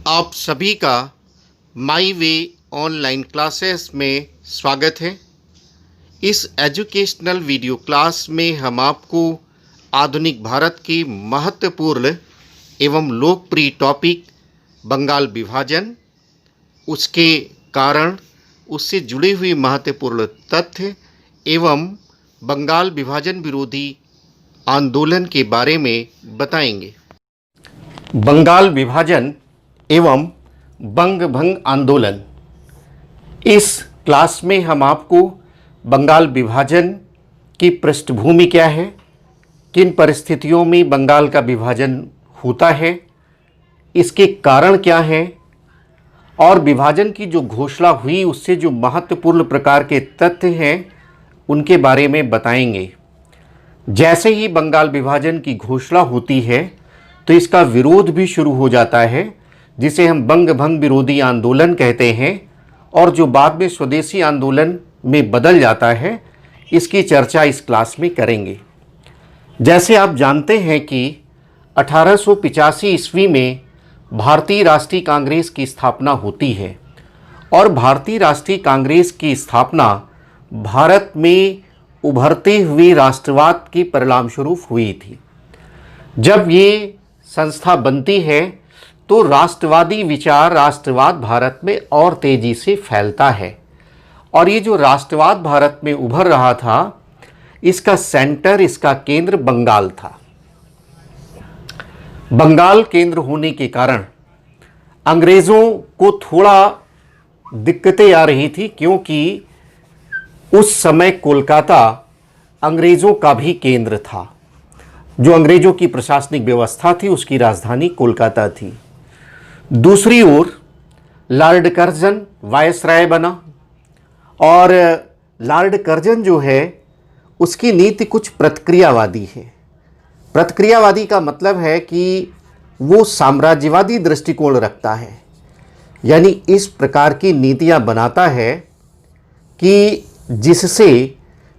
आप सभी का माई वे ऑनलाइन क्लासेस में स्वागत है। इस एजुकेशनल वीडियो क्लास में हम आपको आधुनिक भारत की महत्वपूर्ण एवं लोकप्रिय टॉपिक बंगाल विभाजन, उसके कारण, उससे जुड़े हुए महत्वपूर्ण तथ्य एवं बंगाल विभाजन विरोधी आंदोलन के बारे में बताएंगे। बंगाल विभाजन एवं बंग भंग आंदोलन। इस क्लास में हम आपको बंगाल विभाजन की पृष्ठभूमि क्या है, किन परिस्थितियों में बंगाल का विभाजन होता है, इसके कारण क्या हैं और विभाजन की जो घोषणा हुई उससे जो महत्वपूर्ण प्रकार के तथ्य हैं उनके बारे में बताएंगे। जैसे ही बंगाल विभाजन की घोषणा होती है तो इसका विरोध भी शुरू हो जाता है, जिसे हम बंग भंग विरोधी आंदोलन कहते हैं और जो बाद में स्वदेशी आंदोलन में बदल जाता है। इसकी चर्चा इस क्लास में करेंगे। जैसे आप जानते हैं कि 1885 ईस्वी में भारतीय राष्ट्रीय कांग्रेस की स्थापना होती है और भारतीय राष्ट्रीय कांग्रेस की स्थापना भारत में उभरते हुए राष्ट्रवाद के परिणामस्वरूप हुई थी। जब ये संस्था बनती है तो राष्ट्रवादी विचार, राष्ट्रवाद भारत में और तेजी से फैलता है और ये जो राष्ट्रवाद भारत में उभर रहा था, इसका सेंटर, इसका केंद्र बंगाल था। बंगाल केंद्र होने के कारण अंग्रेज़ों को थोड़ा दिक्कतें आ रही थी, क्योंकि उस समय कोलकाता अंग्रेज़ों का भी केंद्र था। जो अंग्रेज़ों की प्रशासनिक व्यवस्था थी उसकी राजधानी कोलकाता थी। दूसरी ओर लॉर्ड कर्जन वायसराय बना और लॉर्ड कर्जन जो है उसकी नीति कुछ प्रतिक्रियावादी है। प्रतिक्रियावादी का मतलब है कि वो साम्राज्यवादी दृष्टिकोण रखता है, यानी इस प्रकार की नीतियां बनाता है कि जिससे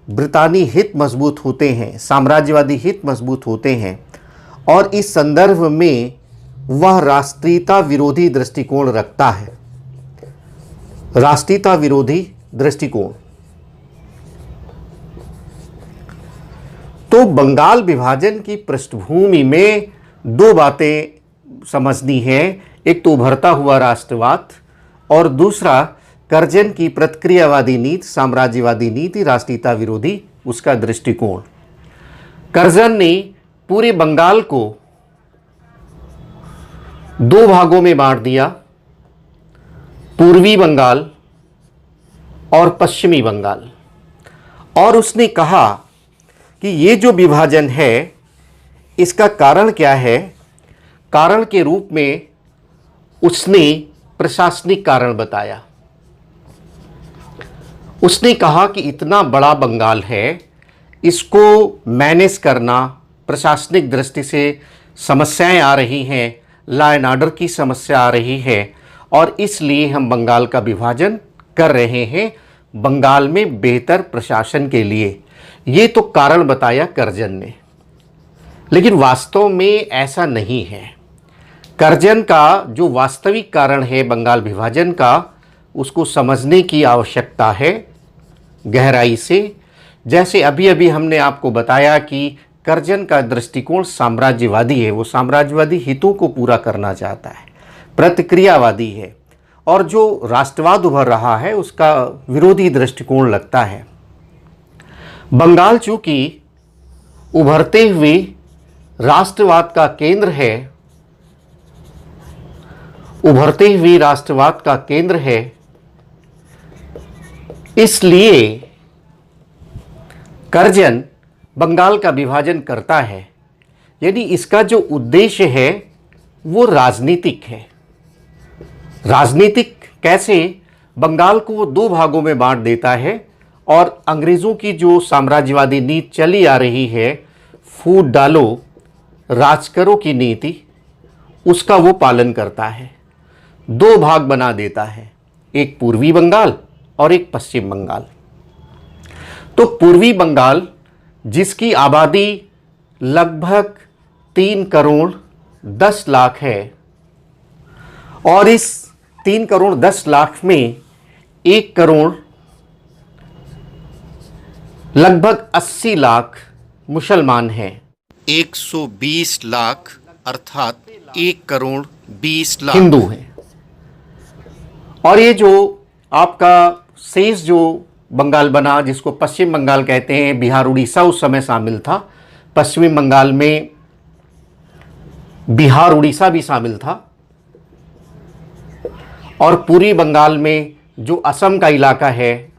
ब्रितानी हित मजबूत होते हैं, साम्राज्यवादी हित मजबूत होते हैं और इस संदर्भ में वह राष्ट्रीयता विरोधी दृष्टिकोण रखता है। राष्ट्रीयता विरोधी दृष्टिकोण। तो बंगाल विभाजन की पृष्ठभूमि में दो बातें समझनी हैं, एक तो उभरता हुआ राष्ट्रवाद और दूसरा कर्जन की प्रतिक्रियावादी नीति, साम्राज्यवादी नीति, राष्ट्रीयता विरोधी उसका दृष्टिकोण। कर्जन ने पूरे बंगाल को दो भागों में बांट दिया, पूर्वी बंगाल और पश्चिमी बंगाल, और उसने कहा कि ये जो विभाजन है इसका कारण क्या है। कारण के रूप में उसने प्रशासनिक कारण बताया। उसने कहा कि इतना बड़ा बंगाल है, इसको मैनेज करना प्रशासनिक दृष्टि से समस्याएं आ रही हैं, लॉ एंड ऑर्डर की समस्या आ रही है और इसलिए हम बंगाल का विभाजन कर रहे हैं बंगाल में बेहतर प्रशासन के लिए। ये तो कारण बताया कर्जन ने, लेकिन वास्तव में ऐसा नहीं है। कर्जन का जो वास्तविक कारण है बंगाल विभाजन का, उसको समझने की आवश्यकता है गहराई से। जैसे अभी अभी हमने आपको बताया कि कर्जन का दृष्टिकोण साम्राज्यवादी है, वो साम्राज्यवादी हितों को पूरा करना चाहता है, प्रतिक्रियावादी है, और जो राष्ट्रवाद उभर रहा है उसका विरोधी दृष्टिकोण लगता है। बंगाल चूंकि उभरते हुए राष्ट्रवाद का केंद्र है, उभरते हुए राष्ट्रवाद का केंद्र है, इसलिए कर्जन बंगाल का विभाजन करता है। यानी इसका जो उद्देश्य है वो राजनीतिक है। राजनीतिक कैसे? बंगाल को वो दो भागों में बांट देता है और अंग्रेज़ों की जो साम्राज्यवादी नीति चली आ रही है, फूट डालो राज करो की नीति, उसका वो पालन करता है। दो भाग बना देता है, एक पूर्वी बंगाल और एक पश्चिम बंगाल। तो पूर्वी बंगाल जिसकी आबादी लगभग 3 करोड़ 10 लाख है और इस 3,10,00,000 में 1 करोड़ लगभग 80 लाख मुसलमान हैं। 120 लाख अर्थात 1 करोड़ 20 लाख हिंदू हैं। और ये जो आपका शेष जो बंगाल बना, जिसको पश्चिम बंगाल कहते हैं, बिहार उड़ीसा उस समय शामिल था। पश्चिमी बंगाल में बिहार उड़ीसा भी शामिल था, और पूर्वी बंगाल में जो असम का इलाका है,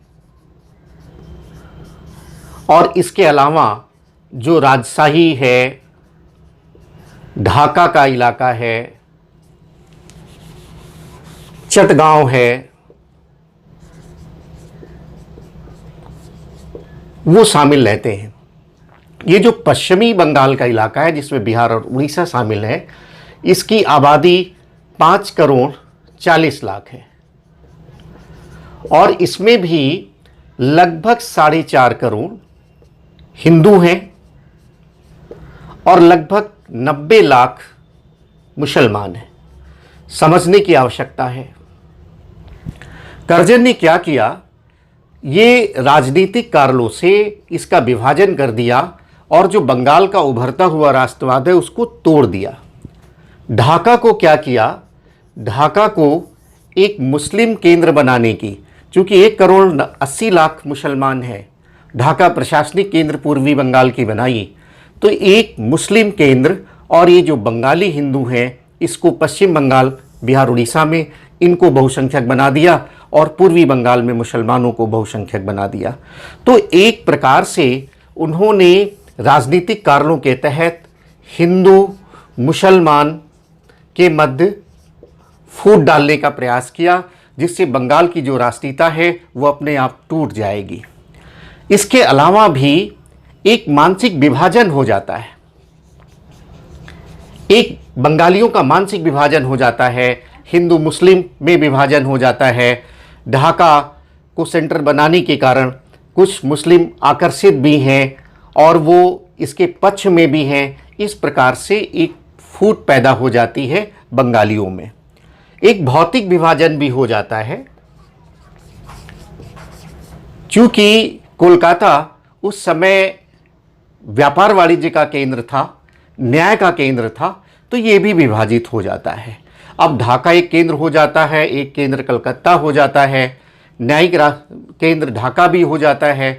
और इसके अलावा जो राजशाही है, ढाका का इलाका है, चटगांव है, वो शामिल रहते हैं। ये जो पश्चिमी बंगाल का इलाका है, जिसमें बिहार और उड़ीसा शामिल है, इसकी आबादी 5 करोड़ 40 लाख है, और इसमें भी लगभग 4.5 करोड़ हिंदू हैं और लगभग 90 लाख मुसलमान हैं। समझने की आवश्यकता है। कर्जन ने क्या किया, ये राजनीतिक कारणों से इसका विभाजन कर दिया और जो बंगाल का उभरता हुआ राष्ट्रवाद है उसको तोड़ दिया। ढाका को क्या किया, ढाका को एक मुस्लिम केंद्र बनाने की, चूंकि 1 करोड़ 80 लाख मुसलमान हैं, ढाका प्रशासनिक केंद्र पूर्वी बंगाल की बनाई, तो एक मुस्लिम केंद्र, और ये जो बंगाली हिंदू हैं इसको पश्चिम बंगाल, बिहार उड़ीसा में इनको बहुसंख्यक बना दिया, और पूर्वी बंगाल में मुसलमानों को बहुसंख्यक बना दिया। तो एक प्रकार से उन्होंने राजनीतिक कारणों के तहत हिंदू मुसलमान के मध्य फूट डालने का प्रयास किया, जिससे बंगाल की जो राष्ट्रीयता है वो अपने आप टूट जाएगी। इसके अलावा भी एक मानसिक विभाजन हो जाता है, एक बंगालियों का मानसिक विभाजन हो जाता है, हिंदू मुस्लिम में विभाजन हो जाता है। ढाका को सेंटर बनाने के कारण कुछ मुस्लिम आकर्षित भी हैं और वो इसके पक्ष में भी हैं। इस प्रकार से एक फूट पैदा हो जाती है बंगालियों में। एक भौतिक विभाजन भी हो जाता है, क्योंकि कोलकाता उस समय व्यापार वाणिज्य का केंद्र था, न्याय का केंद्र था, तो ये भी विभाजित हो जाता है। अब ढाका एक केंद्र हो जाता है, एक केंद्र कलकत्ता हो जाता है, न्यायिक केंद्र ढाका भी हो जाता है।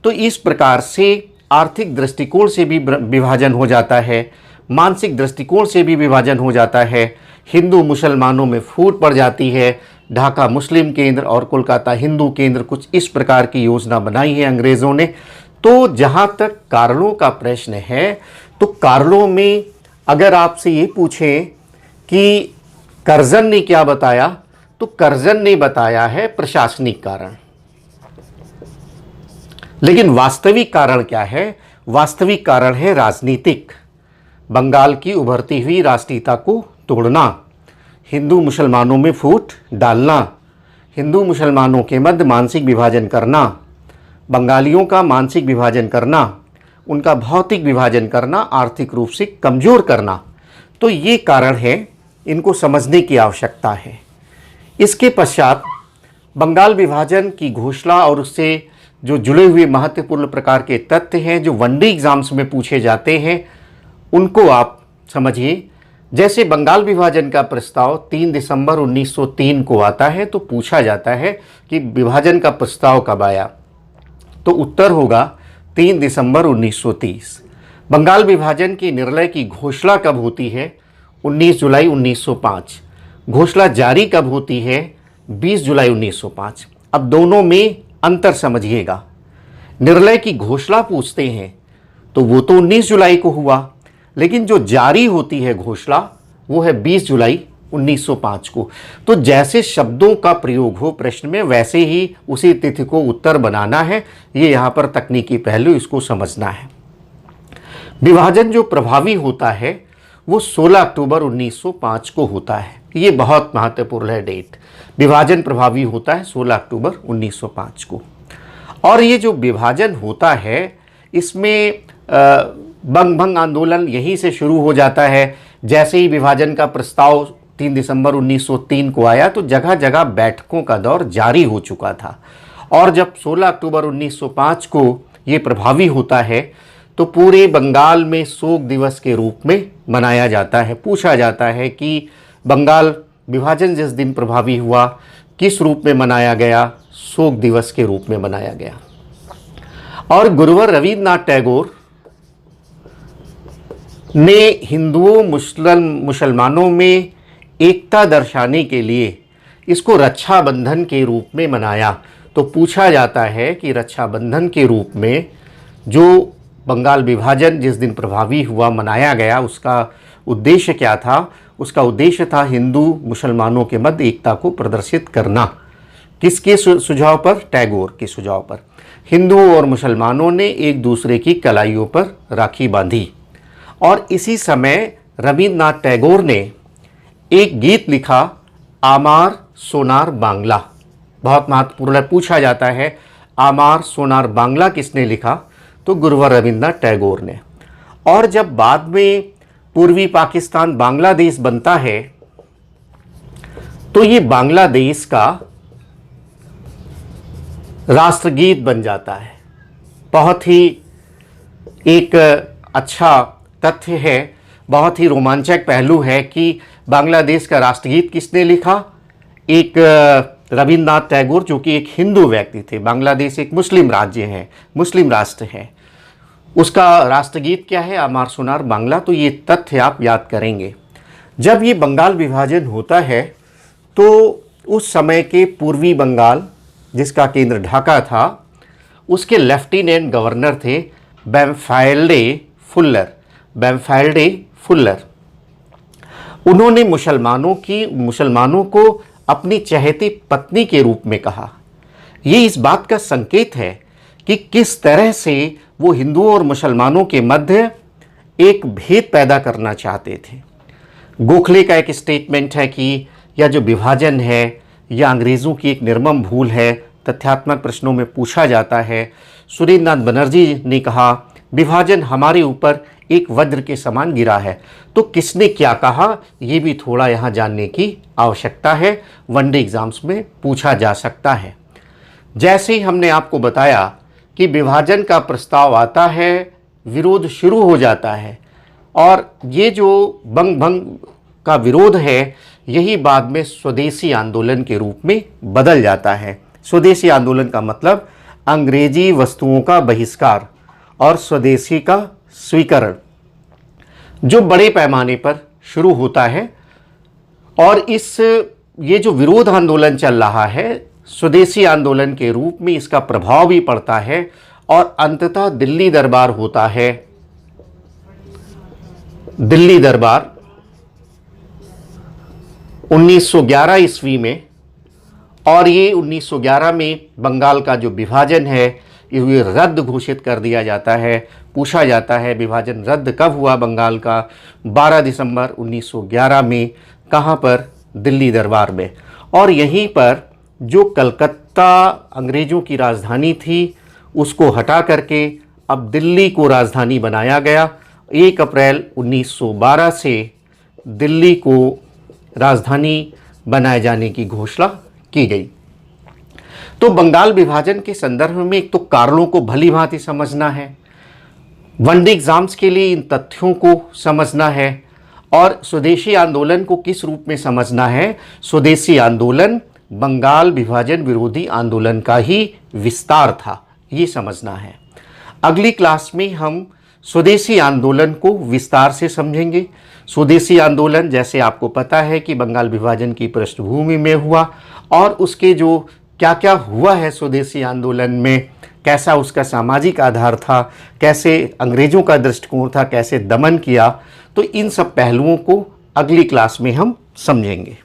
तो इस प्रकार से आर्थिक दृष्टिकोण से भी विभाजन हो जाता है, मानसिक दृष्टिकोण से भी विभाजन हो जाता है। हिंदू मुसलमानों में फूट पड़ जाती है। ढाका मुस्लिम केंद्र और कोलकाता हिंदू केंद्र, कुछ इस प्रकार की योजना बनाई है अंग्रेज़ों ने। तो जहाँ तक कारणों का प्रश्न है, तो कारणों में अगर आपसे ये पूछें कि कर्जन ने क्या बताया, तो कर्जन ने बताया है प्रशासनिक कारण। लेकिन वास्तविक कारण क्या है? वास्तविक कारण है राजनीतिक। बंगाल की उभरती हुई राष्ट्रीयता को तोड़ना, हिंदू मुसलमानों में फूट डालना, हिंदू मुसलमानों के मध्य मानसिक विभाजन करना, बंगालियों का मानसिक विभाजन करना, उनका भौतिक विभाजन करना, आर्थिक रूप से कमज़ोर करना। तो ये कारण है, इनको समझने की आवश्यकता है। इसके पश्चात बंगाल विभाजन की घोषणा और उससे जो जुड़े हुए महत्वपूर्ण प्रकार के तथ्य हैं जो वनडे एग्जाम्स में पूछे जाते हैं, उनको आप समझिए। जैसे बंगाल विभाजन का प्रस्ताव 3 दिसंबर 1903 को आता है, तो पूछा जाता है कि विभाजन का प्रस्ताव कब आया, तो उत्तर होगा 3 दिसंबर 1930। बंगाल विभाजन के निर्णय की घोषणा कब होती है? 19 जुलाई 1905। घोषणा जारी कब होती है? 20 जुलाई 1905। अब दोनों में अंतर समझिएगा। निर्णय की घोषणा पूछते हैं तो वो तो 19 जुलाई को हुआ, लेकिन जो जारी होती है घोषणा वो है 20 जुलाई 1905 को। तो जैसे शब्दों का प्रयोग हो प्रश्न में, वैसे ही उसी तिथि को उत्तर बनाना है। ये यहाँ पर तकनीकी पहलू, इसको समझना है। विभाजन जो प्रभावी होता है वो 16 अक्टूबर 1905 को होता है। ये बहुत महत्वपूर्ण है डेट। विभाजन प्रभावी होता है 16 अक्टूबर 1905 को। और ये जो विभाजन होता है इसमें बंग भंग आंदोलन यहीं से शुरू हो जाता है। जैसे ही विभाजन का प्रस्ताव 3 दिसंबर 1903 को आया तो जगह जगह बैठकों का दौर जारी हो चुका था। और जब 16 अक्टूबर 1905 को ये प्रभावी होता है तो पूरे बंगाल में शोक दिवस के रूप में मनाया जाता है। पूछा जाता है कि बंगाल विभाजन जिस दिन प्रभावी हुआ किस रूप में मनाया गया, शोक दिवस के रूप में मनाया गया। और गुरुवर रविन्द्रनाथ टैगोर ने हिंदुओं मुसलमानों में एकता दर्शाने के लिए इसको रक्षाबंधन के रूप में मनाया। तो पूछा जाता है कि रक्षाबंधन के रूप में जो बंगाल विभाजन जिस दिन प्रभावी हुआ मनाया गया उसका उद्देश्य क्या था? उसका उद्देश्य था हिंदू मुसलमानों के मध्य एकता को प्रदर्शित करना। किसके सुझाव पर? टैगोर के सुझाव पर। हिंदुओं और मुसलमानों ने एक दूसरे की कलाइयों पर राखी बांधी। और इसी समय रविन्द्रनाथ टैगोर ने एक गीत लिखा, आमार सोनार बांग्ला। बहुत महत्वपूर्ण है। पूछा जाता है आमार सोनार बांग्ला किसने लिखा? तो गुरुवर रविन्द्रनाथ टैगोर ने। और जब बाद में पूर्वी पाकिस्तान बांग्लादेश बनता है तो ये बांग्लादेश का राष्ट्रगीत बन जाता है। बहुत ही एक अच्छा तथ्य है, बहुत ही रोमांचक पहलू है कि बांग्लादेश का राष्ट्रगीत किसने लिखा? एक रविन्द्रनाथ टैगोर, जो कि एक हिंदू व्यक्ति थे। बांग्लादेश एक मुस्लिम राज्य है, मुस्लिम राष्ट्र है। उसका राष्ट्रगीत क्या है? आमार सोनार बांग्ला। तो ये तथ्य आप याद करेंगे। जब ये बंगाल विभाजन होता है तो उस समय के पूर्वी बंगाल जिसका केंद्र ढाका था उसके लेफ्टिनेंट गवर्नर थे बैम्फाइल्डे फुल्लर। उन्होंने मुसलमानों को अपनी चहेती पत्नी के रूप में कहा। ये इस बात का संकेत है कि किस तरह से वो हिंदुओं और मुसलमानों के मध्य एक भेद पैदा करना चाहते थे। गोखले का एक स्टेटमेंट है कि यह जो विभाजन है यह अंग्रेज़ों की एक निर्मम भूल है। तथ्यात्मक प्रश्नों में पूछा जाता है। सुरेंद्रनाथ बनर्जी ने कहा विभाजन हमारे ऊपर एक वज्र के समान गिरा है। तो किसने क्या कहा ये भी थोड़ा यहाँ जानने की आवश्यकता है। वनडे एग्जाम्स में पूछा जा सकता है। जैसे ही हमने आपको बताया कि विभाजन का प्रस्ताव आता है, विरोध शुरू हो जाता है और ये जो बंग भंग का विरोध है यही बाद में स्वदेशी आंदोलन के रूप में बदल जाता है। स्वदेशी आंदोलन का मतलब अंग्रेजी वस्तुओं का बहिष्कार और स्वदेशी का स्वीकरण, जो बड़े पैमाने पर शुरू होता है। और ये जो विरोध आंदोलन चल रहा है स्वदेशी आंदोलन के रूप में इसका प्रभाव भी पड़ता है और अंततः दिल्ली दरबार होता है। दिल्ली दरबार 1911 ईस्वी में, और ये 1911 में बंगाल का जो विभाजन है ये रद्द घोषित कर दिया जाता है। पूछा जाता है विभाजन रद्द कब हुआ बंगाल का? 12 दिसंबर 1911 में। कहाँ पर? दिल्ली दरबार में। और यहीं पर जो कलकत्ता अंग्रेज़ों की राजधानी थी उसको हटा करके अब दिल्ली को राजधानी बनाया गया। 1 अप्रैल 1912 से दिल्ली को राजधानी बनाए जाने की घोषणा की गई। तो बंगाल विभाजन के संदर्भ में एक तो कारणों को भली भांति समझना है, वनडे एग्जाम्स के लिए इन तथ्यों को समझना है और स्वदेशी आंदोलन को किस रूप में समझना है। स्वदेशी आंदोलन बंगाल विभाजन विरोधी आंदोलन का ही विस्तार था, ये समझना है। अगली क्लास में हम स्वदेशी आंदोलन को विस्तार से समझेंगे। स्वदेशी आंदोलन जैसे आपको पता है कि बंगाल विभाजन की पृष्ठभूमि में हुआ और उसके जो क्या क्या हुआ है स्वदेशी आंदोलन में, कैसा उसका सामाजिक आधार था, कैसे अंग्रेज़ों का दृष्टिकोण था, कैसे दमन किया, तो इन सब पहलुओं को अगली क्लास में हम समझेंगे।